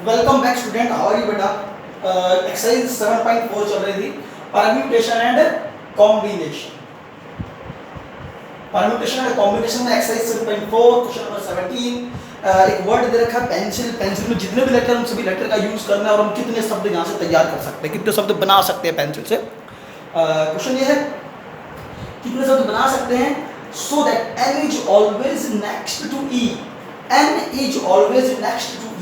Welcome back student, how are you बेटा। Exercise 7.4 चल रही थी, permutation and combination. Permutation and combination में एक्सरसाइज 7.4 क्वेश्चन नंबर 17। एक वर्ड दे रखा है पेंसिल। पेंसिल में जितने भी लेटर हैं उन सभी लेटर का यूज करना है और हम कितने शब्द यहाँ से तैयार कर सकते हैं, कितने शब्द बना सकते हैं पेंसिल से। क्वेश्चन ये है कितने शब्द बना सकते हैं। So that N is always next to E. N is always next to E.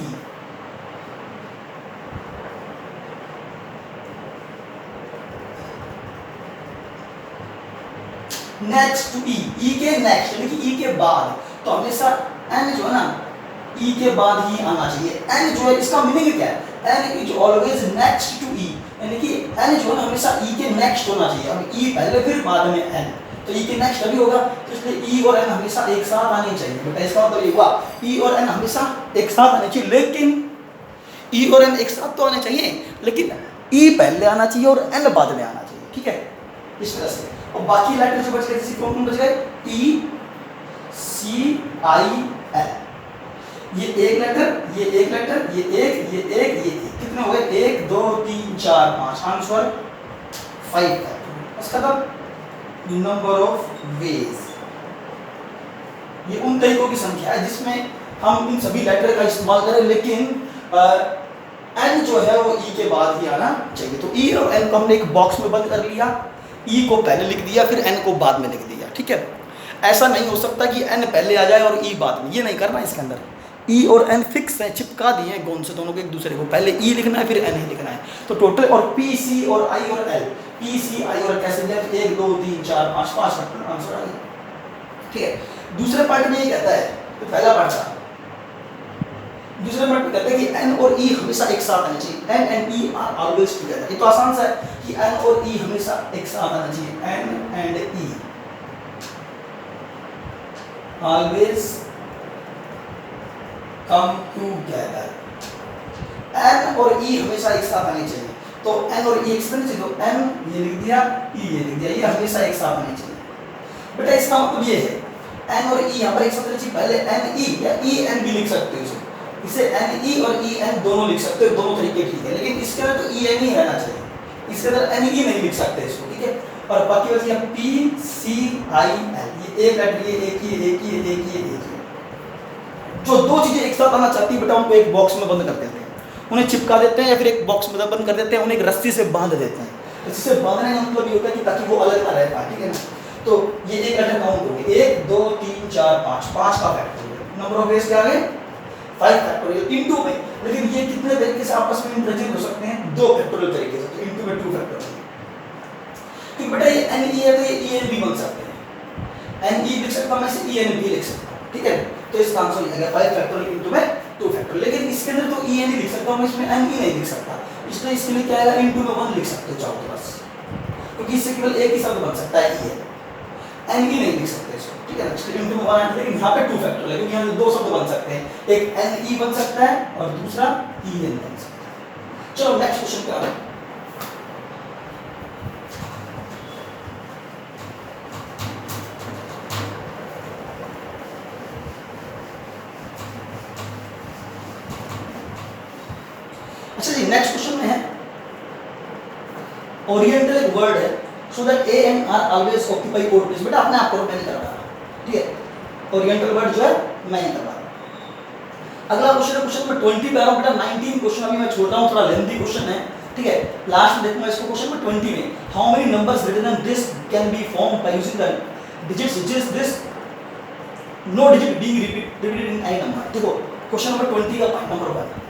Next to E, E के नेक्स्ट यानी कि ई के बाद, तो हमेशा एन जो है ना ई के बाद ही आना चाहिए। एन जो है इसका मीनिंग क्या है, N is always next to E, यानी कि एन जो है ना हमेशा ई के नेक्स्ट होना चाहिए। अब ई पहले फिर बाद में एन, तो ई के नेक्स्ट अभी होगा, तो इसलिए ई और एन हमेशा एक साथ आने चाहिए। बेटा इसका मतलब ये हुआ ई और एन हमेशा एक साथ आने चाहिए, लेकिन ई और एन एक साथ तो आने चाहिए, लेकिन ई पहले आना चाहिए और एन बाद में आना चाहिए। ठीक है, इस तरह से। और बाकी लेटर जो बच गए, जैसे कौन कौन बच गए, टी सी आई एल, ये एक लेटर, ये एक लेटर, ये एक, ये एक, ये एक, कितने हो गए, 1 2 3 4 5, आंसर 5 है। बस खत्म। नंबर ऑफ वेज, ये उन तरीकों की संख्या है जिसमें हम इन सभी लेटर का इस्तेमाल करें, लेकिन एन जो है वो ई के बाद ही आना चाहिए। तो ई और एन को हमने एक बॉक्स में बंद कर लिया, ई को पहले लिख दिया फिर एन को बाद में लिख दिया। ठीक है, ऐसा नहीं हो सकता कि एन पहले आ जाए और ई बाद में, ये नहीं करना। इसके अंदर ई और एन फिक्स है, चिपका दिए हैं गोंद से दोनों को एक दूसरे को, पहले ई लिखना है फिर एन ही लिखना है। तो टोटल और पी सी और आई और एल, पी सी आई और कैसे दिया, 1 2 3 4 5, 5 आंसर आ गया। ठीक है, दूसरे पार्ट में ये कहता है, तो पहला पार्ट था, दूसरे पार्ट में कहता है कि एन और ई हमेशा एक साथ आना चाहिए। N and E are always together. ये तो आसान सा है कि एन और ई हमेशा एक साथ आना चाहिए। N and E always come together. N और ई हमेशा एक साथ आने चाहिए, तो एन और ई एक साथ चाहिए, तो एन ये लिख दिया, ई ये लिख दिया, ये हमेशा एक साथ आने चाहिए। बेटा इसका मतलब ये है एन और ई यहाँ पर एक साथ आने चाहिए। पहले एन ई या ई एन भी लिख सकते हो इसे एन ई और ई एन दोनों लिख सकते हो, दोनों तरीके ठीक है, लेकिन इसके अंदर तो ई एन ही रहना चाहिए, इसके अंदर एन ई नहीं लिख सकते इसको। ठीक है, और बाकी बच गया पी सी आई एल, ये एक लेटर, ये एक ही, एक ही, एक ही, एक ही। जो दो चीजें एक साथ आना चाहती है बेटा उनको एक बॉक्स में बंद कर देते हैं, उन्हें चिपका देते हैं या फिर एक बॉक्स में बंद कर देते हैं, उन्हें एक रस्सी से बांध देते हैं। रस्सी से बांधने का मतलब ये होता है कि ताकि वो अलग ना रह पाए। ठीक है ना, तो ये एक लेटर काउंट हो गए, 1 2 3 4 5, 5 का फैक्टर। नंबर ऑफ वेज क्या आ गए, 5 फैक्टोरियल इनटू में। लेकिन ये कितने तरीके से आपस में इंटरचेंज हो सकते हैं, 2 फैक्टोरियल तरीके से, तो इनटू में 2 फैक्टोरियल। कि बेटा ये एन ई है तो ये ई एन भी बन सकते हैं, एन ई लिख सकता हूं मैं, इसे ई एन भी लिख सकता हूं। ठीक है, तो इसका आंसर ये आ गया 5 फैक्टोरियल इनटू में 2 फैक्टोरियल। लेकिन इसके अंदर तो ई एन ही लिख सकता हूं मैं, इसमें एन ई नहीं लिख सकता, इसलिए इसके लिए क्या आएगा, इनटू में 1 लिख सकते हो चाहो तो बस, क्योंकि इससे केवल एक ही शब्द बन सकता है ई एन, एन ई नहीं लिख सकते इसको। ठीक है ना, इसलिए इनटू में 1, लेकिन यहाँ पे 2 फैक्टोरियल, लेकिन यहाँ 2 शब्द बन सकते हैं, एक एन ई बन सकता है और दूसरा ई एन बन सकता है। चलो नेक्स्ट क्वेश्चन पे आते हैं। अच्छा जी, नेक्स्ट क्वेश्चन में है ओरिएंटल एक वर्ड है, so that A and R always occupy odd place. बेटा अपने आप करो, मैं नहीं कर रहा। ठीक है, ओरिएंटल वर्ड जो है मैं नहीं कर रहा। अगला क्वेश्चन है क्वेश्चन नंबर 20 पे आ रहा हूं बेटा। 19 क्वेश्चन अभी मैं छोड़ रहा हूं, थोड़ा लेंथी क्वेश्चन है। ठीक है, लास्ट में देखूंगा इसको। क्वेश्चन नंबर 20 में how many numbers greater than this can be formed by using the digits which is this, no digit being repeated in any number. देखो क्वेश्चन नंबर 20 का पॉइंट नंबर 1,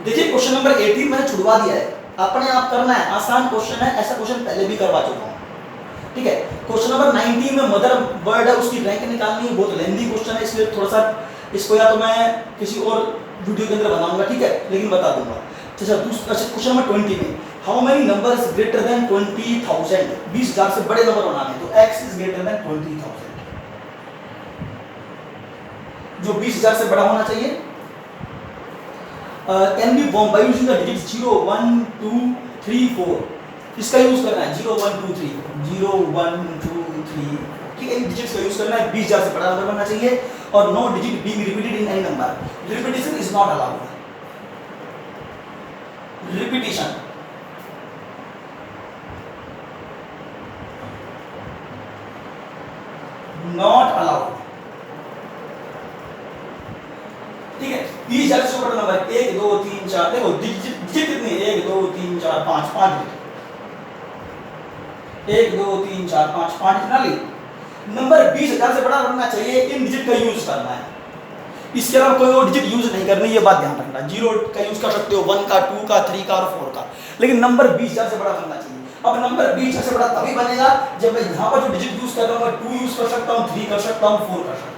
देखिए क्वेश्चन नंबर 18 मैंने छुड़वा दिया है, अपने आप करना है, आसान क्वेश्चन है, ऐसा क्वेश्चन पहले भी करवा चुका हूं। ठीक है, क्वेश्चन नंबर 19 में मदर वर्ड है, उसकी रैंक निकालनी है, बहुत लेंथी क्वेश्चन है, इसलिए थोड़ा सा इसको या तो मैं किसी और वीडियो के अंदर बनाऊंगा। ठीक है, लेकिन बता दूंगा। अच्छा क्वेश्चन नंबर 20 में how many numbers greater then 20,000, 20,000 से बड़े नंबर बनाने, तो x इज ग्रेटर देन 20,000, जो 20,000 से बड़ा होना चाहिए। Can be form by using the digits 0 1 2 3 4, इसका यूज करना है 0 1 2 3 0 1 2 3 ठीक है, इन डिजिट्स का यूज करना है, 20,000 से बड़ा नंबर बनना चाहिए और no digit being repeated in any number, repetition is not allowed, repetition not allowed, ठीक है। 20,000 से बड़ा नंबर 1 2 3 4, देखो डिजिट कितनी है, 1 2 3 4 5 5 डिजिट, 1 2 3 4 5 5 इतना ली। नंबर 20,000 से बड़ा बनना चाहिए, इन डिजिट का यूज करना है, इसके अलावा कोई और डिजिट यूज नहीं करनी, ये बात ध्यान रखना। 0 का यूज कर सकते हो, 1 का 2 का 3 का और 4 का, लेकिन नंबर 20,000 से बड़ा बनना चाहिए। अब नंबर 20,000 से बड़ा तभी बनेगा जब मैं यहाँ पर जो डिजिट यूज कर रहा हूँ, मैं 2 यूज कर सकता हूँ, 3 कर सकता हूँ, 4 कर सकता हूँ।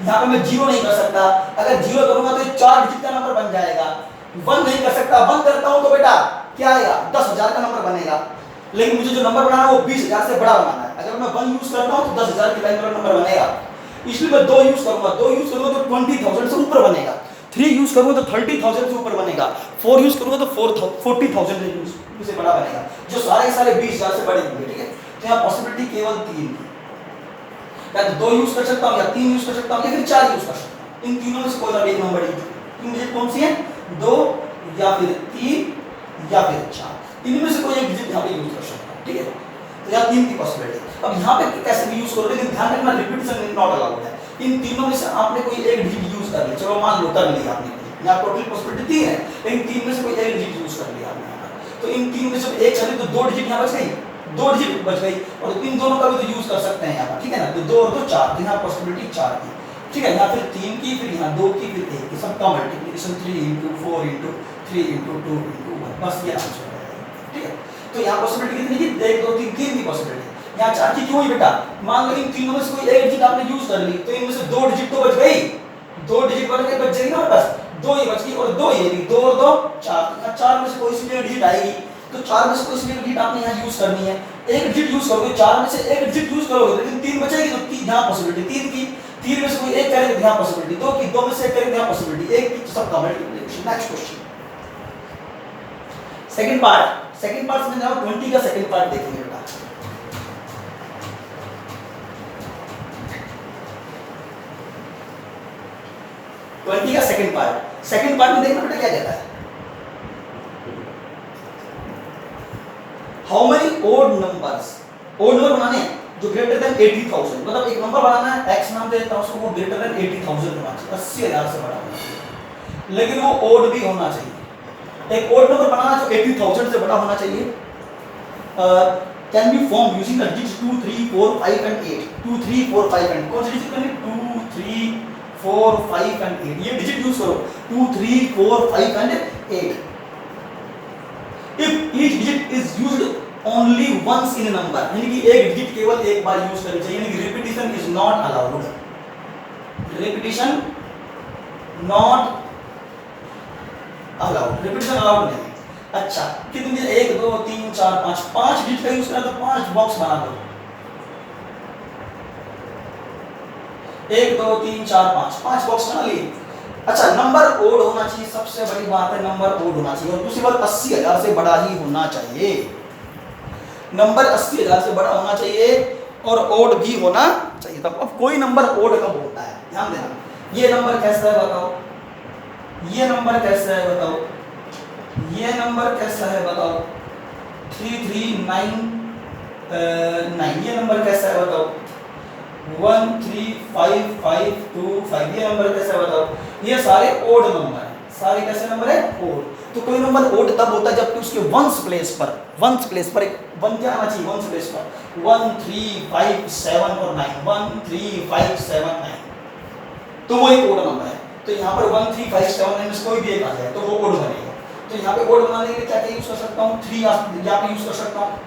यहाँ पे मैं 0 नहीं कर सकता, अगर 0 करूंगा तो 4 डिजिट का नंबर बन जाएगा। 1 नहीं कर सकता, 1 करता हूँ तो बेटा क्या आएगा, 10,000 का नंबर बनेगा, लेकिन मुझे जो नंबर बनाना है वो 20,000 से बड़ा बनाना है। अगर मैं 1 यूज करता हूँ तो 10,000 की लाइन पर नंबर बनेगा, इसलिए मैं 2 यूज करूंगा, 2 यूज करूंगा तो 20,000 से ऊपर बनेगा, 3 यूज करूंगा तो 30,000 से ऊपर बनेगा, 4 यूज करूंगा तो 40,000 से बड़ा बनेगा, जो सारे 20,000 से बड़े होंगे, ठीक है। तो यहाँ पॉसिबिलिटी केवल 3 है, या तो 2 यूज कर सकता हूँ, या 3 यूज कर सकता हूँ, या फिर 4 यूज कर सकता हूँ। इन तीनों में से कोई सा भी एक नंबर यूज, तीन डिजिट कौन सी है, 2 या फिर 3 या फिर 4, इनमें से कोई एक डिजिट यहाँ पे यूज कर सकता हूँ, ठीक है। तो यहाँ 3 की पॉसिबिलिटी। अब यहाँ पे कैसे भी यूज करो, लेकिन ध्यान रखना रिपीटिशन नॉट अलाउड है। इन तीनों में से आपने कोई एक डिजिट यूज कर लिया, चलो मान लो कर लिया आपने, यहाँ टोटल पॉसिबिलिटी 3 है, लेकिन 3 में से कोई एक डिजिट यूज कर लिया आपने, तो इन 3 में से एक चले तो 2 डिजिट यहाँ बच गई, 2 डिजिट बच गई, और इन दोनों का भी तो यूज कर सकते हैं यहाँ पर, ठीक है ना। तो 2 और 2 4, तो यहाँ पॉसिबिलिटी 4 की, ठीक है। यहाँ फिर 3 की, फिर यहाँ 2 की, फिर 1 की, सबका मल्टीप्लिकेशन 3 × 4 × 3 × 2 × 1, बस ये आंसर है, ठीक है। तो यहाँ पॉसिबिलिटी कितनी की, 1 2 3 3 की पॉसिबिलिटी, यहाँ 4 की क्यों हुई बेटा, मान लो इन तीनों में से कोई एक डिजिट आपने यूज कर ली, तो इनमें से 2 डिजिट तो बच गई, 2 डिजिट बच गई, बच जाएगी ना बस, 2 ही बच गई और 2 ये भी, 2 और 2 4, यहाँ 4 में से कोई सी भी डिजिट आएगी, तो 4 में से कोई सी भी डिजिट आपने यहाँ यूज करनी है। एक डिजिट यूज करोगे, 4 में से एक डिजिट यूज करोगे, लेकिन 3 बचेगी, तो 3 यहाँ पॉसिबिलिटी 3 की, 3 में से कोई एक करेगा, यहाँ पॉसिबिलिटी 2 की, 2 में से एक करेगा, यहाँ पॉसिबिलिटी 1 की, सबका multiplication. Next question, second part में जाओ, 20 का सेकंड पार्ट देखेंगे बेटा। का सेकंड पार्ट में देखना बेटा क्या कहता है, हाउ मेनी ओड नंबर बनाने हैं जो ग्रेटर देन 80,000, मतलब एक नंबर बनाना है, x नाम दे देता हूं उसको, वो ग्रेटर देन 80,000 होना चाहिए, 80,000 से बड़ा होना चाहिए, लेकिन वो ओड भी होना चाहिए। एक ओड नंबर बनाना जो 80,000 से बड़ा होना चाहिए, can be form using the digits 2 3 4 5 and 8, 2 3 4 5 and, कौन सी डिजिट करनी, 2 3 4 5 एंड 8, ये डिजिट यूज करो, 2 3 4 5 and 8। If each digit is used only once in a number, यानी कि एक डिजिट केवल एक बार यूज करनी चाहिए, यानी कि repetition is not allowed, repetition not allowed, repetition allowed नहीं। अच्छा, कितनी 1 2 3 4 5, 5 डिजिट का यूज करना तो 5 बॉक्स बना दो, 1 2 3 4 5 बॉक्स बना लिए। अच्छा, नंबर ओड होना चाहिए, सबसे बड़ी बात है नंबर ओड होना चाहिए, और दूसरी बात 80,000 से बड़ा ही होना चाहिए, नंबर 80,000 से बड़ा होना चाहिए और ओड भी होना चाहिए। तब अब कोई नंबर ओड कब होता है, ध्यान देना, ये नंबर कैसा है बताओ, ये नंबर कैसा है बताओ, ये नंबर कैसा है बताओ, 3399, ये नंबर कैसा है बताओ, 135525, ये नंबर कैसा है बताओ, ये सारे ओड नंबर हैं, सारे कैसे नंबर है, ओड। तो कोई नंबर ओड तब होता है जबकि उसके वंस प्लेस पर एक वन क्या आना चाहिए, वंस प्लेस पर 1 3 5 7 और 9, 1 3 5 7 9, तो वो एक ओड नंबर है। तो यहाँ पर 1 3 5 7 9 में से कोई भी एक आ जाए तो वो ओड बनेगा। तो यहाँ पे ओड बनाने के लिए क्या क्या यूज कर सकता हूँ, 3 यहाँ पे यूज कर सकता हूँ,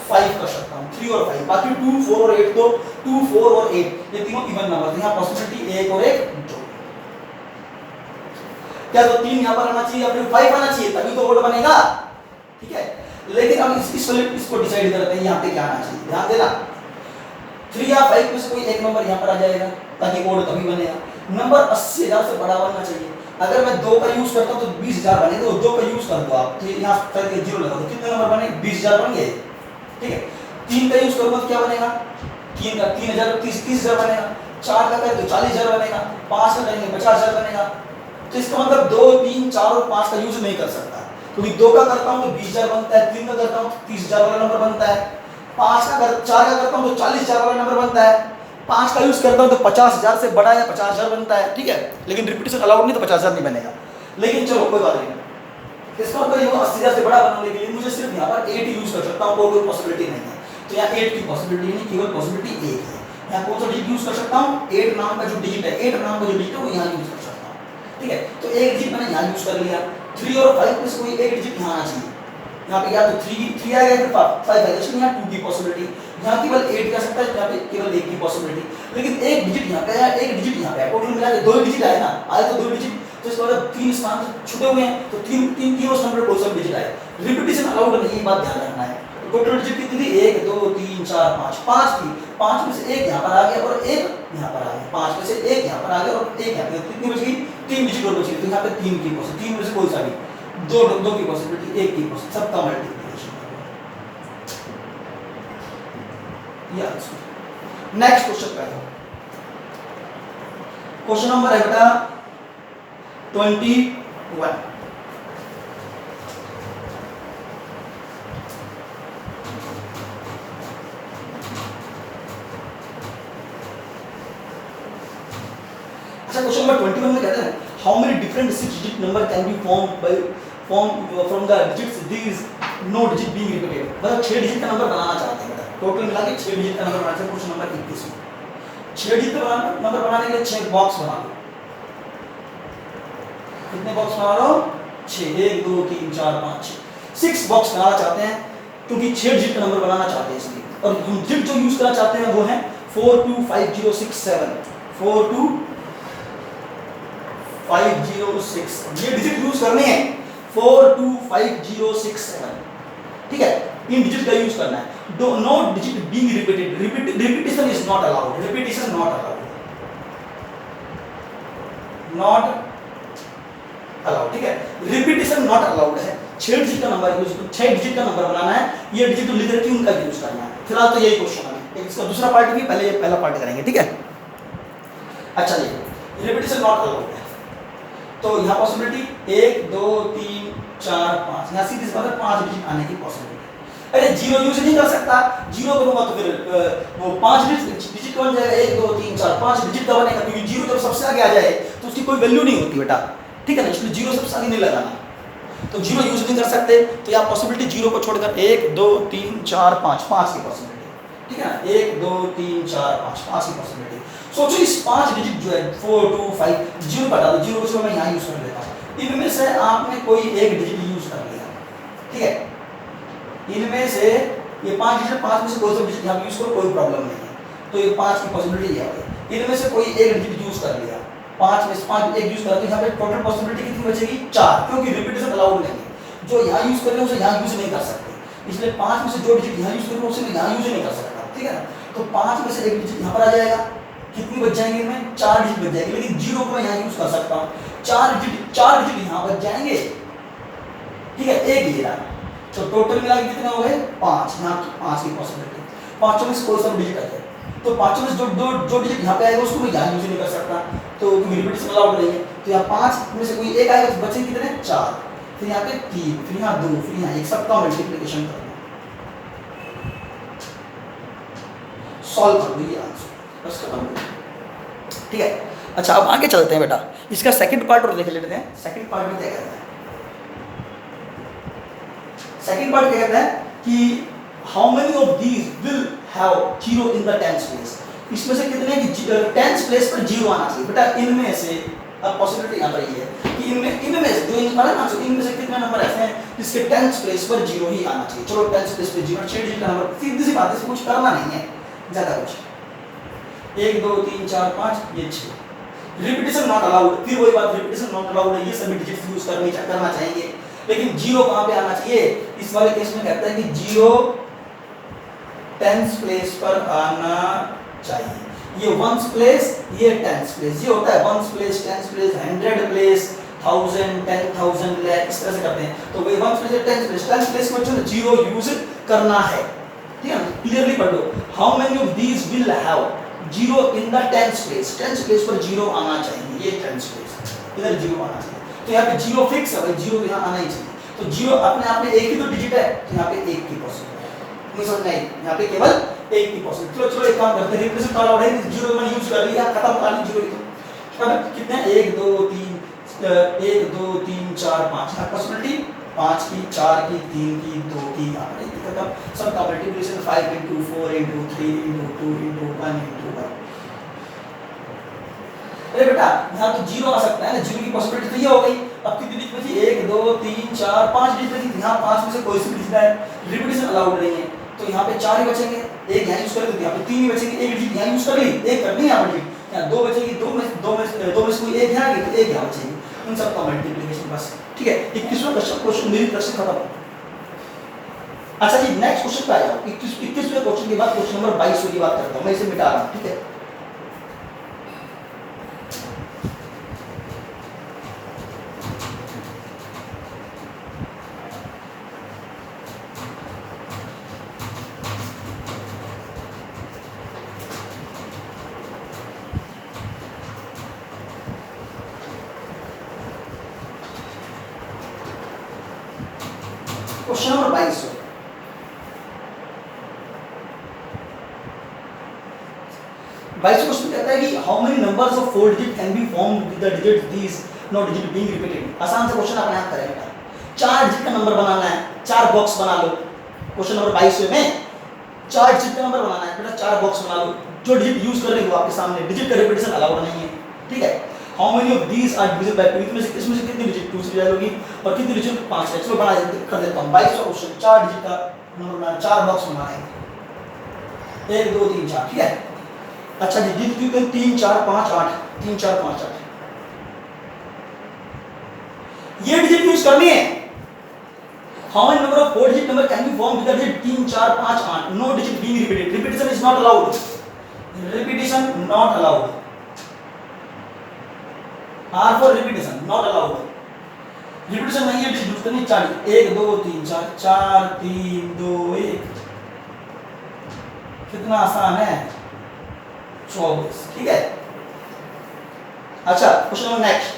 5 कर सकता हूँ, 3 और 5, बाकी 2 4 और 8, तो 2 4 और 8 ये तीनों इवन नंबर, तो यहाँ पॉसिबिलिटी 1 और 1 2, क्या तो 3 यहाँ पर आना चाहिए या फिर 5 आना चाहिए, तभी तो ओड बनेगा, ठीक है। लेकिन हम इसको डिसाइड करते हैं यहाँ पे क्या आना चाहिए, ध्यान देना, 3 या 5 में से कोई एक नंबर यहाँ पर आ जाएगा ताकि ओड तभी बनेगा। नंबर 80,000 से बड़ा बनना चाहिए, अगर मैं 2 का यूज करता हूँ तो 20,000 बनेगा, तो 2 का यूज कर दो आप, तो यहाँ करके 0 लगा दो, कितने नंबर बने, 20,000 बन गए, ठीक है। 3 का यूज करूंगा तो क्या बनेगा, 3 का 3000 30,000 बनेगा, 4 का करें तो 40,000 बनेगा, 5 का करेंगे 50,000 बनेगा। तो इसका मतलब 2, 3, 4 और 5 का यूज नहीं कर सकता, क्योंकि 2 का करता हूं तो 20,000 बनता है, 3 का करता हूं तो 30,000 वाला नंबर बनता है, 4 का करता हूं तो 40,000 वाला नंबर बनता है, 5 का यूज करता हूं तो 50,000 से बड़ा या 50,000 बनता है, ठीक है। लेकिन रिपीटेशन अलाउड नहीं तो 50,000 नहीं बनेगा। लेकिन चलो कोई बात नहीं, इसका मतलब ये 80,000 से बड़ा बनाने के लिए मुझे सिर्फ यहाँ पर 8 यूज कर सकता हूँ, और कोई पॉसिबिलिटी नहीं है। तो यहाँ 8 की पॉसिबिलिटी नहीं, केवल पॉसिबिलिटी 1 है। यहाँ कौन सा डिजिट यूज कर सकता हूँ? 8 नाम का जो डिजिट है, 8 नाम का जो डिजिट है वो यहाँ यूज कर सकता हूँ, ठीक है। तो एक डिजिट मैंने यहाँ यूज कर लिया, 3 और 5 में से कोई एक डिजिट यहाँ आना चाहिए। यहाँ पे या तो 3 आएगा या फिर 5 आएगा, इसलिए यहाँ 2 की पॉसिबिलिटी, यहाँ केवल 8 कह सकता है, यहाँ पे केवल 1 की पॉसिबिलिटी। लेकिन एक डिजिट यहाँ पे है, एक डिजिट यहाँ पे है, टोटल मिला के 2 डिजिट आए ना, आए तो 2 डिजिट, तो इसका मतलब 3 स्थान छूटे हुए हैं, तो 3 स्थान पर कोई सा डिजिट आए। रिपीटेशन अलाउड नहीं, बात ध्यान रखना है। टोटल डिजिट कितनी थी? 1, 2, 3, 4, 5, 5 थी, 5 में से एक यहाँ पर आ गया और एक यहाँ पर आ गया, 5 में से एक यहाँ पर आ गया और एक यहाँ पर, कितनी बच गई? 3 डिजिट और बच गई। तो यहाँ पे 3 की पॉसिबिलिटी, 3 में से कोई सा भी, 2 की पॉसिबिलिटी, 1 की पॉसिबिलिटी, सबका मल्टीप्लिकेशन। नेक्स्ट क्वेश्चन पे आओ। क्वेश्चन नंबर है बेटा 21। अच्छा, क्वेश्चन नंबर 21 में कहते हैं how many different 6 digit number can be form from the digits these no digit being repeated. मतलब 6 डिजिट का नंबर बनाना चाहते हैं बेटा, टोटल मिला के 6 डिजिट का नंबर बनाना चाहते हैं। क्वेश्चन नंबर 21 में 6 डिजिट का नंबर बनाने के लिए 6 बॉक्स बना लो। कितने बॉक्स बना लो? 6, 1, 2, 3, 4, 5, 6, 6 बॉक्स बनाना चाहते हैं, क्योंकि 6 डिजिट का नंबर बनाना चाहते हैं इसलिए। और हम डिजिट जो यूज करना चाहते हैं वो है 425067, 425067, ये डिजिट यूज करने हैं 425067, ठीक है। इन डिजिट का यूज करना है। Do not digit being repeated, repetition is not allowed, repetition not allowed, not allowed, ठीक है। रिपीटेशन नॉट अलाउड है। 6 डिजिट का नंबर यूज, 6 डिजिट का नंबर बनाना है, ये डिजिट लिख करके उनका यूज करना है। फिलहाल तो यही क्वेश्चन है, इसका दूसरा पार्ट भी पहले पहला पार्ट करेंगे, ठीक है। अच्छा जी, रिपीटेशन नॉट अलाउड है, तो यहाँ पॉसिबिलिटी 1, 2, 3, 4, 5, यहाँ सीधी सी बात है 5 डिजिट आने की पॉसिबिलिटी। अरे जीरो यूज नहीं कर सकता, जीरो करूंगा तो फिर वो 5 डिजिट कौन जाएगा? 1, 2, 3, 4, 5 डिजिट का बनेगा, क्योंकि जीरो जब सबसे आगे आ जाए तो उसकी कोई वैल्यू नहीं होती बेटा, ठीक है ना। इसलिए जीरो सबसे आगे नहीं लगाना, तो जीरो यूज नहीं कर सकते। तो यहाँ पॉसिबिलिटी जीरो को छोड़कर 1, 2, 3, 4, 5, 5 की पॉसिबिलिटी, ठीक है ना। 1, 2, 3, 4, 5, 5 की पॉसिबिलिटी। सोचो इस 5 डिजिट जो है 4, 2, 5, जीरो बता दो, जीरो को मैं यहाँ यूज कर लेता हूँ। इनमें से आपने कोई एक डिजिट यूज कर लिया, ठीक है। इनमें से ये 5 डिजिट, 5 में से कोई सा डिजिट यहाँ यूज करो, कोई प्रॉब्लम नहीं है। तो ये 5 की पॉसिबिलिटी ये आ गई। इनमें से कोई एक डिजिट यूज कर लिया, 5 में से 5 एक यूज करा, तो यहाँ पे टोटल पॉसिबिलिटी कितनी बचेगी? 4, क्योंकि रिपीटेशन अलाउड नहीं है। जो यहाँ यूज कर रहे हैं उसे यहाँ यूज नहीं कर सकते, इसलिए 5 में से जो डिजिट यहाँ यूज कर रहे हैं उसे मैं यहाँ यूज नहीं कर सकता, ठीक है ना। तो 5 में से एक डिजिट यहाँ पर आ जाएगा, कितनी बच जाएंगे? इनमें 4 डिजिट बच जाएंगे, लेकिन जीरो को मैं यहाँ यूज कर सकता हूँ। 4 डिजिट यहाँ बच जाएंगे, ठीक है। एक ये रहा, तो टोटल मिला के कितने हो गए? 5, यहाँ 5 की पॉसिबिलिटी। 5 में से कोई सा डिजिट आ जाए, तो 5 में से जो डिजिट यहाँ पे आएगा उसको मैं यहाँ यूज नहीं कर सकता, तो रिपीटेशन अलाउड नहीं है। तो यहाँ 5 में से कोई एक आएगा, तो बचे कितने? 4, फिर यहाँ पे 3, फिर यहाँ 2, फिर यहाँ 1, सबका मल्टीप्लिकेशन कर दो, सॉल्व कर दो ये आंसर, बस खत्म, ठीक है। अच्छा, अब आगे चलते हैं बेटा, इसका सेकंड पार्ट और देख लेते हैं। सेकंड पार्ट में क्या कहता है? सेकंड पार्ट क्या कहता है कि how many of these will have zero in the tens place. इसमें से कितने की टेंस प्लेस पर जीरो आना चाहिए बेटा? इनमें से, अब पॉसिबिलिटी यहाँ पर ये है कि इनमें से जो इनमें से कितने नंबर ऐसे हैं जिसके टेंस प्लेस पर जीरो ही आना चाहिए। चलो टेंस प्लेस पर जीरो, 6 डिजिट का नंबर, सीधी सी बात है, इसमें कुछ करना नहीं है ज्यादा कुछ। 1, 2, 3, 4, 5, ये 6। रिपीटेशन नॉट अलाउड, फिर वही बात, रिपीटेशन नॉट अलाउड है, ये सभी डिजिट यूज करना चाहिए, लेकिन जीरो कहाँ पे आना चाहिए? इस वाले केस में कहता है कि जीरो टेंस प्लेस पर आना चाहिए। ये वंस प्लेस, ये टेंस प्लेस, ये होता है ones place, tens place, 100 place, 1000, 10,000, lakh, इस तरह से करते हैं। तो वही ones place, tens place, tens place में जो जीरो यूज करना है, ठीक है ना, क्लियरली पढ़ लो। How many of these will have zero in the tens place, tens place पर जीरो आना चाहिए, ये टेंस प्लेस इधर जीरो आना चाहिए, तो यहाँ पे जीरो फिक्स है भाई, जीरो तो यहाँ आना ही चाहिए, तो जीरो अपने आप में एक ही तो डिजिट है, तो यहाँ पे एक की पॉसिबल है, समझ में आई, यहाँ पे केवल एक की पॉसिबल। चलो चलो एक काम करते हैं, रिप्रेजेंट वाला है, जीरो मैंने यूज कर लिया, खत्म कर ली जीरो, तो अब कितने 1 2 3 1 2 3 4 5 पॉसिबिलिटी 5 की 4 की 3 की 2 की, यहाँ पर खत्म, सबका multiplication 5 into 4 into 3 into 2 into 1 into 1। अरे बेटा यहाँ तो जीरो आ सकता है ना, जीरो की पॉसिबिलिटी तो ये हो गई। अब कितनी डिजिट बची 1 2 3 4 5 डिजिट बची, यहाँ 5 में से कोई सी डिजिट है, रिपीटेशन अलाउड नहीं है, तो यहाँ पे 4 ही बचेंगे, एक यहाँ यूज करेंगे तो यहाँ पे 3 ही बचेंगे, एक डिजिट यहाँ यूज कर ली, एक करनी है यहाँ पर डिजिट, यहाँ 2 बचेगी, 2 में से कोई एक यहाँ गई तो एक यहाँ बचेगी, उन सबका मल्टीप्लिकेशन बस, ठीक है। 21वां क्वेश्चन मेरी तरफ से खत्म। अच्छा जी नेक्स्ट क्वेश्चन पे आ जाओ, 21वें क्वेश्चन के बाद क्वेश्चन नंबर 22 की बात करता हूँ, मैं इसे मिटा रहा हूँ, ठीक है। क्वेश्चन नंबर 22 क्वेश्चन कहता है कि how many numbers of 4 digit can be formed with the digit these not digit being repeated. आसान से क्वेश्चन अपने आप करेंगे, 4 डिजिट का नंबर बनाना है, 4 बॉक्स बना लो। क्वेश्चन नंबर 22 में 4 डिजिट का नंबर बनाना है बेटा, 4 बॉक्स बना लो, जो डिजिट यूज कर रहे हो आपके सामने, डिजिट का रिपीटेशन अलाउड नहीं है, ठीक है। How many of these are divisible by 2, इसमें से कितनी डिजिट 2 से डिवाइड होगी और कितनी डिजिट 5 है। चलो बना कर देता हूं 22वां क्वेश्चन, 4 डिजिट का नंबर बनाना, 4 बॉक्स बनाएंगे, 1 2 3 4, ठीक है। अच्छा जी डिजिट क्यों 3 4 5 8, 3 4 5 8, ये डिजिट यूज करनी है। How many number of 4 digit number can be form with the digit 3 4 5 8, no digit being repeated, repetition is not allowed, repetition not allowed, R for repetition not allowed, repetition नहीं है, digit use करनी 4, 1 2 3 4 4 3 2 1, कितना आसान है 24, ठीक है। अच्छा question number next,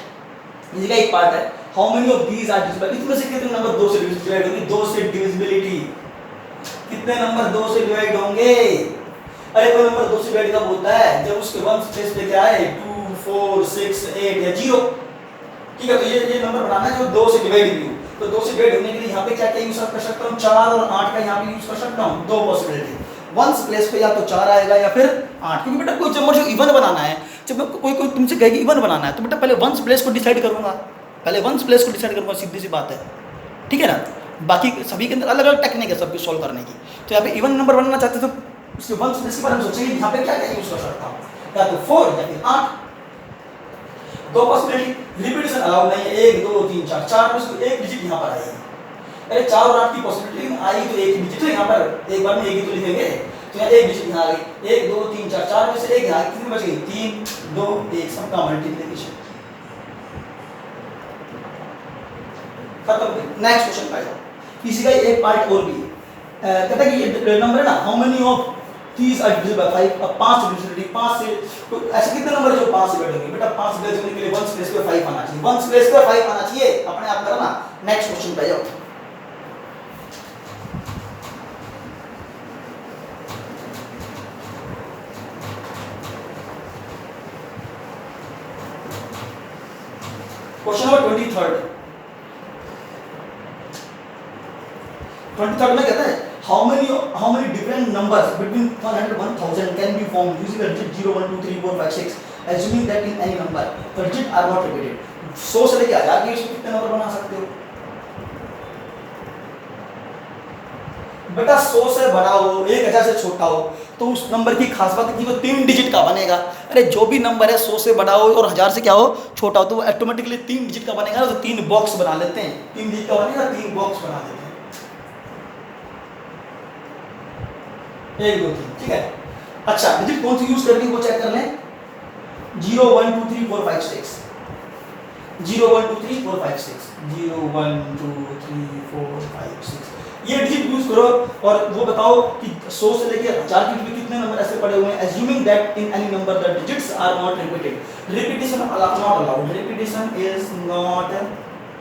इसी का एक पार्ट है, how many of these are divisible, इसमें से कितने नंबर 2 से डिवाइड होंगे, 2 से डिविजिबिलिटी, कितने नंबर 2 से डिवाइड होंगे। अरे कोई नंबर 2 से डिवाइड कब होता है, जब उसके वंस प्लेस पे क्या है 2 4 6 8 या 0, ठीक है। तो ये नंबर बनाना है जो 2 से डिवाइड भी हो, तो 2 से डिवाइड होने के लिए यहाँ पे क्या क्या यूज कर सकता हूँ, 4 और 8 का यहाँ पे यूज कर सकता हूँ, दो पॉसिबिलिटी, वंस प्लेस पे या तो 4 आएगा या फिर 8, क्योंकि बेटा कोई जब मुझे इवन बनाना है, जब कोई तुमसे कहे कि इवन बनाना है तो बेटा पहले वंस प्लेस को डिसाइड करूंगा, पहले वंस प्लेस को डिसाइड करूंगा, सीधी सी बात है, ठीक है ना। बाकी सभी के अंदर अलग अलग टेक्निक है सबको सॉल्व करने की, तो यहाँ पे इवन नंबर बनाना चाहते तो उसके वंस प्लेस के बारे में सोचेंगे यहाँ पे क्या क्या यूज कर सकता हूँ, या तो 4 या फिर 8, दो पॉसिबिलिटी, रिपीटेशन अलाउड नहीं है, 1 2 3 4, 4 में से एक डिजिट यहाँ पर आएगी, अरे 4 और 8 की पॉसिबिलिटी आई तो एक डिजिट है यहाँ पर, एक बार में एक ही तो लिखेंगे, तो यहाँ एक डिजिट यहाँ आ गई, 1 2 3 4, 4 में से एक यहाँ कितनी बच गई 3 2 1, सबका मल्टीप्लिकेशन खत्म। नेक्स्ट क्वेश्चन पे जाओ, इसी का एक पार्ट और भी है, कहता है कि ये नंबर है ना, how many of these are divisible by 5, अब 5 डिविजिबिलिटी 5 से, तो ऐसे कितने नंबर है जो 5 से डिवाइड होंगे बेटा, 5 से डिवाइड होने के लिए वंस प्लेस पे 5 आना चाहिए, वंस प्लेस पे 5 आना चाहिए, अपने आप करना। नेक्स्ट क्वेश्चन पे जाओ, क्वेश्चन नंबर 23rd में कहता है how many different numbers between 100 and 1000 can be formed using the digit 0 1 2 3 4 5 6 assuming that in any number the digits are not repeated। 100 से लेके 1000 के इसमें कितने नंबर बना सकते हो बेटा, 100 से बड़ा हो 1000 से छोटा हो तो उस नंबर की खास बात है कि वो 3 डिजिट का बनेगा। अरे जो भी नंबर है 100 से बड़ा हो और 1000 से क्या हो छोटा हो तो वो ऑटोमेटिकली 3 डिजिट का बनेगा, तो 3 बॉक्स बना लेते हैं, 3 डिजिट का बनेगा, 3 बॉक्स बना लेते हैं, 1 2 3, ठीक है। अच्छा डिजिट कौन सी यूज करनी है वो चेक कर लें, 0 1 2 3 4 5 6, 0 1 2 3 4 5 6, 0 1 2 3 4 5 6, ये डिजिट यूज करो और वो बताओ कि 100 से लेके 1000 के बीच कितने नंबर ऐसे पड़े हुए हैं। Assuming that in any number the digits are not repeated, repetition not allowed, repetition is not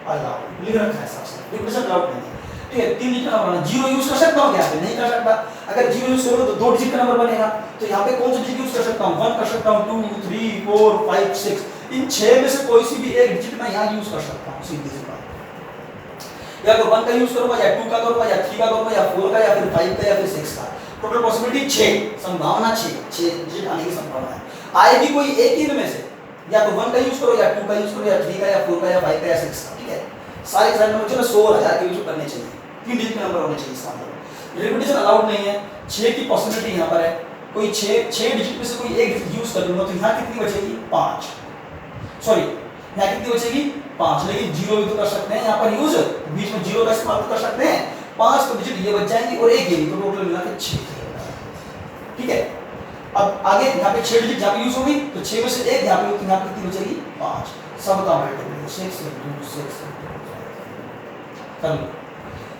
allowed, लिख रखा है साफ साफ, repetition allowed नहीं है। ठीक है, 3 डिजिट का नंबर, जीरो यूज कर सकता हूँ क्या? नहीं कर सकता। अगर जीरो यूज करोगे तो 2 डिजिट का नंबर बनेगा, तो यहाँ पे कौन सा डिजिट यूज कर सकता हूँ? 1 कर सकता हूँ, 2 3 4 5 6, इन 6 में से कोई सी भी एक डिजिट मैं यहाँ यूज कर सकता हूँ, सीधी सी बात। या तो 1 का यूज करूंगा, या 2 का करूंगा, या 3 का करूंगा, या 4 का, या फिर 5 का, या फिर 6 का। टोटल पॉसिबिलिटी 6, संभावना 6 डिजिट आने की संभावना है। आएगी कोई एक ही में से, या तो 1 का यूज करो, या 2 का यूज करो, या 3 का, या 4 का, या 5 का, या 6 का। ठीक है, सारे नंबर चलो 100,000 के यूज करने चाहिए, 3 डिजिट के नंबर होने चाहिए इसका मतलब। रिपीटेशन अलाउड नहीं है, 6 की पॉसिबिलिटी यहाँ पर है, कोई 6 डिजिट में से कोई एक यूज कर लूंगा, तो यहाँ कितनी बचेगी? 5, सॉरी यहाँ कितनी बचेगी? 5, लेकिन जीरो भी तो कर सकते हैं यहाँ पर यूज, बीच में जीरो का इस्तेमाल तो कर सकते हैं। 5 तो डिजिट ये बच जाएंगे और एक ये, तो टोटल मिला के 6। ठीक है, अब आगे यहाँ पे 6 डिजिट जहाँ पे यूज होगी, तो 6 में से एक यहाँ पे कितनी बचेगी? 5, सबका मल्टीप्लाई 6 कर लो।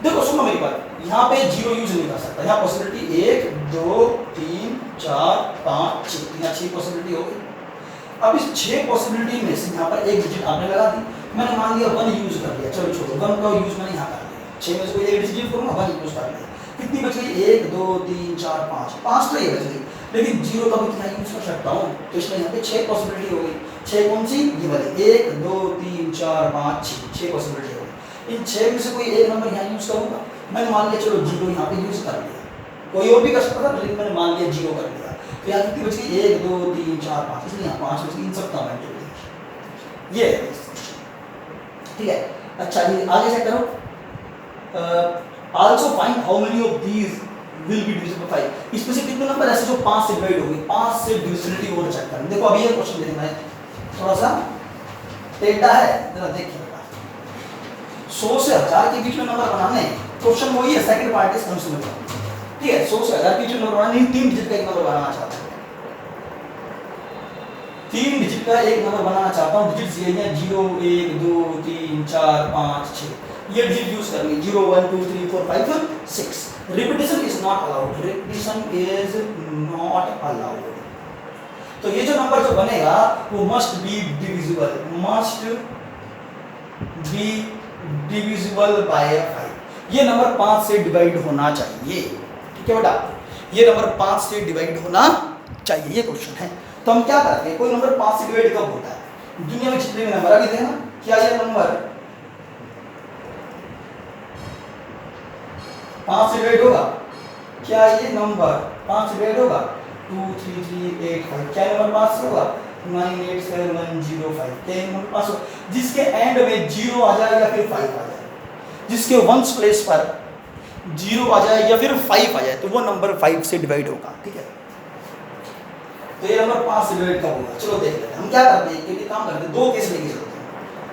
देखो सुनो मेरी बात, यहाँ पे जीरो यूज नहीं कर सकता, यहाँ पॉसिबिलिटी 1 2 3 4 5 6, यहाँ 6 पॉसिबिलिटी हो गई। अब इस 6 पॉसिबिलिटी में से यहाँ पर एक डिजिट आपने लगा दी, मैंने मान लिया 1 यूज कर लिया, चलो छोड़ो 1 का यूज मैंने यहाँ कर लिया, 6 में से कोई एक डिजिट यूज करूँगा, 1 यूज कर लिया, कितनी बच गई? 1 2 3 4 5 तो ये बच गई, लेकिन जीरो का भी कितना यूज कर सकता हूँ, तो इसमें यहाँ पे 6 पॉसिबिलिटी हो गई। 6 कौन सी? ये वाली 1 2 3 4 5 6 पॉसिबिलिटी हो गई। इन 6 में से कोई एक नंबर यहाँ यूज करूँगा, मैंने मान लिया चलो जीरो यहाँ पे यूज कर लिया, कोई और भी कर सकता था, लेकिन मैंने मान लिया जीरो कर लिया, तो यहाँ कितनी बच गई? 1 2 3 4 5, इसलिए यहाँ 5 बच गई, इन सब का मल्टीप्लाई ये है। ठीक है, अच्छा ये आगे चेक करो। Also find how many of these will be divisible by 5, इसमें से कितने नंबर ऐसे जो 5 से डिवाइड होंगे, 5 से डिविजिबिलिटी और चेक करना। देखो अभी ये क्वेश्चन देखना है, थोड़ा सा टेढ़ा है, जरा देखिए। 100 से 1000 के बीच में नंबर बनाने, क्वेश्चन वही है, सेकंड पार्ट इज कंज्यूमर। ठीक है, 100 से 1000 के बीच में नंबर बनाने, 3 डिजिट का एक नंबर बनाना चाहता हूं, 3 डिजिट का एक नंबर बनाना चाहता हूं। डिजिट्स ये हैं 0 1 2 3 4 5 6, ये डिजिट यूज करनी 0 1 2 3 4 5 6। Repetition is not allowed, repetition is not allowed. तो ये जो नंबर जो बनेगा वो must be divisible, must be divisible by 5। ये नंबर 5 से डिवाइड होना चाहिए। ठीक है बेटा, ये नंबर 5 से डिवाइड होना चाहिए, ये क्वेश्चन है। तो हम क्या करते हैं, कोई नंबर 5 से डिवाइड कब होता है? दुनिया में जितने भी नंबर अभी देखना, क्या ये नंबर 5 से डिवाइड होगा? क्या ये नंबर 5 से डिवाइड होगा? 2 3 3 8 5, क्या नंबर 5 से होगा? 9 8 7 1 0 5, क्या नंबर 5 होगा? जिसके एंड में 0 आ जाए या फिर 5 आ जाए, जिसके वंस प्लेस पर 0 आ जाए या फिर 5 आ जाए, तो वो नंबर 5 से डिवाइड होगा। ठीक है, तो ये नंबर 5 से डिवाइड कब होगा? चलो देख लेते हैं। हम क्या करते हैं, क्योंकि काम करते हैं, 2 केस लेके चलते हैं।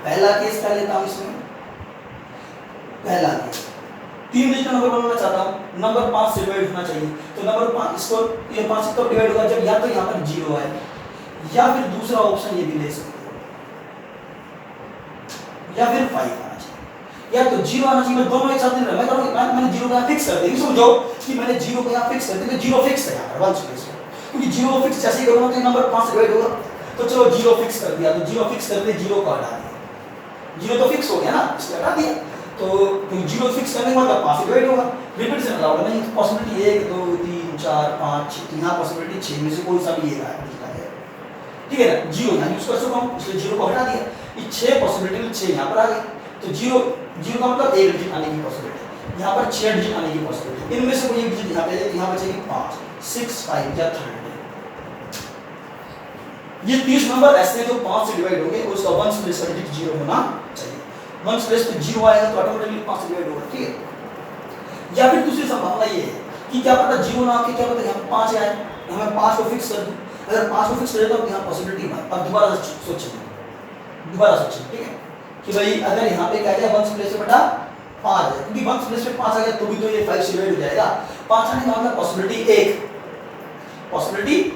पहला केस कर लेता हूं इसमें, पहला केस 3 डिजिट का नंबर बनाना चाहता हूं, नंबर 5 से डिवाइड होना चाहिए, तो नंबर 5 इसको ये 5 से कब डिवाइड होगा? जब या तो यहाँ पर 0 आए, या फिर दूसरा ऑप्शन ये भी ले सकते हो, या फिर 5 आना चाहिए, या तो 0 आना चाहिए। मैं दोनों एक साथ नहीं रहा, मैं करूँगा मैंने 0 को यहाँ फिक्स कर दिया, समझो कि मैंने 0 को यहाँ फिक्स कर दिया, 0 फिक्स है यहाँ पर वंस प्लेस, क्योंकि 0 फिक्स जैसे ही करूँगा तो नंबर 5 से डिवाइड होगा। तो चलो 0 फिक्स कर दिया, तो 0 फिक्स करते 0 को हटा दिया, 0 तो फिक्स हो गया ना, इसलिए हटा दिया। तो 0 फिक्स करने के बाद 5 से डिवाइड होगा। रिपीट से अलाउड नहीं, पॉसिबिलिटी 1 2 3 4 5 6, यहाँ पॉसिबिलिटी 6 में से कोई सा भी एक है। ठीक है ना, 0 यहाँ यूज कर चुका हूँ, इसलिए 0 को हटा दिया, ये 6 पॉसिबिलिटी 6 यहाँ पर आ गई। तो 0 का मतलब एक डिजिट आने की पॉसिबिलिटी, यहाँ पर 6 डिजिट आने की पॉसिबिलिटी, इनमें से कोई एक डिजिट यहाँ पे है, यहाँ बचेगी 5 6 5 या 30। ये 30 नंबर ऐसे हैं जो 5 से डिवाइड होंगे, उसका वंस प्लेस का डिजिट 0 होना चाहिए। वंस प्लेस पे 0 आएगा तो ऑटोमेटिकली 5 से डिवाइड होगा। ठीक है, या फिर दूसरी संभावना ये है कि क्या पता 0 ना आके क्या पता यहाँ 5 आए, हमें 5 को फिक्स कर दूं, अगर 5 को फिक्स कर देता हूं तो यहाँ पॉसिबिलिटी है। अब दोबारा सोचेंगे, ठीक है, कि भाई अगर यहाँ पे क्या आ जाए वंस प्लेस पे बटा 5 है, क्योंकि वंस प्लेस पे 5 आ गया तो भी तो ये 5 से डिवाइड हो जाएगा। 5 आने का मतलब पॉसिबिलिटी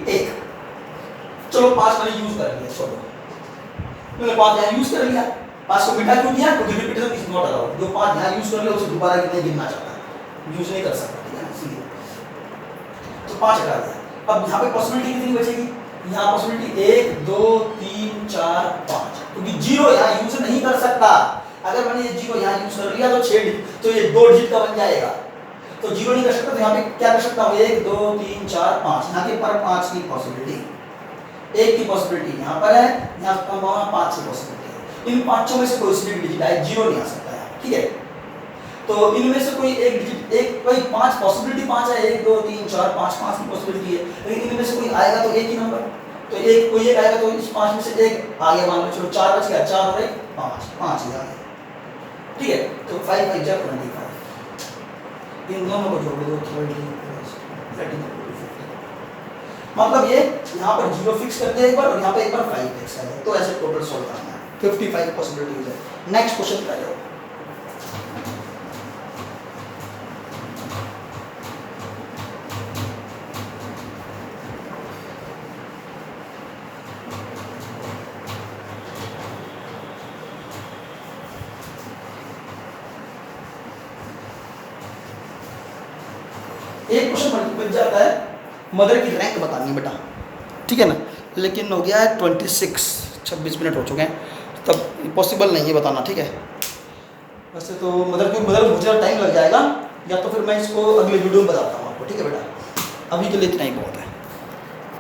1, चलो 5 मैंने यूज कर लिया, छोड़ो, मैंने 5 यहाँ यूज कर लिया, 5 को मिटा क्यों किया? क्योंकि रिपीटेशन इज नॉट अलाउड। जो 5 यहाँ यूज कर लिया उसे दोबारा नहीं गिनना चाहता, यूज नहीं कर सकता, ठीक है ना, इसलिए तो 5 हटा दिया। अब यहाँ पे पॉसिबिलिटी कितनी बचेगी, यहाँ पॉसिबिलिटी 1 2 3 4 5, क्योंकि जीरो यहाँ यूज नहीं कर सकता। अगर मैंने ये जीरो यहाँ यूज कर लिया तो 6 डिजिट, तो ये 2 डिजिट का बन जाएगा, तो जीरो नहीं कर सकता, तो यहाँ पे क्या कर सकता हूँ 1 2 3 4 5, यहाँ के पर 5 की पॉसिबिलिटी, 1 की पॉसिबिलिटी यहाँ पर है, यहाँ पर 5 की पॉसिबिलिटी है। इन पांचों में से कोई सी भी डिजिट आए, जीरो नहीं आ सकता है, ठीक है। तो इनमें से कोई एक डिजिट, एक कोई 5 पॉसिबिलिटी 5 है, 1 2 3 4 5, 5 की पॉसिबिलिटी है, लेकिन इनमें से कोई आएगा तो एक ही नंबर, तो एक कोई एक आएगा, तो इस 5 में से एक आ गया, मान लो चलो 4 बच गया, 4 और 1 5, 5 ही आ गया, ठीक है। तो 5 5 जा 25, इन दोनों को जोड़ दो 30 मतलब ये यहाँ पर जीरो फिक्स करते हैं एक बार, और यहाँ पे एक बार 5 फिक्स करें, तो ऐसे टोटल सॉल्व करना है। 55 पॉसिबिलिटीज है। नेक्स्ट क्वेश्चन कर लो। एक क्वेश्चन बन जाता है, मदर की रैंक बतानी है बेटा, ठीक है ना, लेकिन हो गया है 26 मिनट हो चुके हैं, तब पॉसिबल नहीं है बताना, ठीक है। वैसे तो मदर बहुत ज़्यादा टाइम लग जाएगा, या तो फिर मैं इसको अगले वीडियो में बताता हूँ आपको, ठीक है बेटा। अभी के लिए इतना ही बहुत है।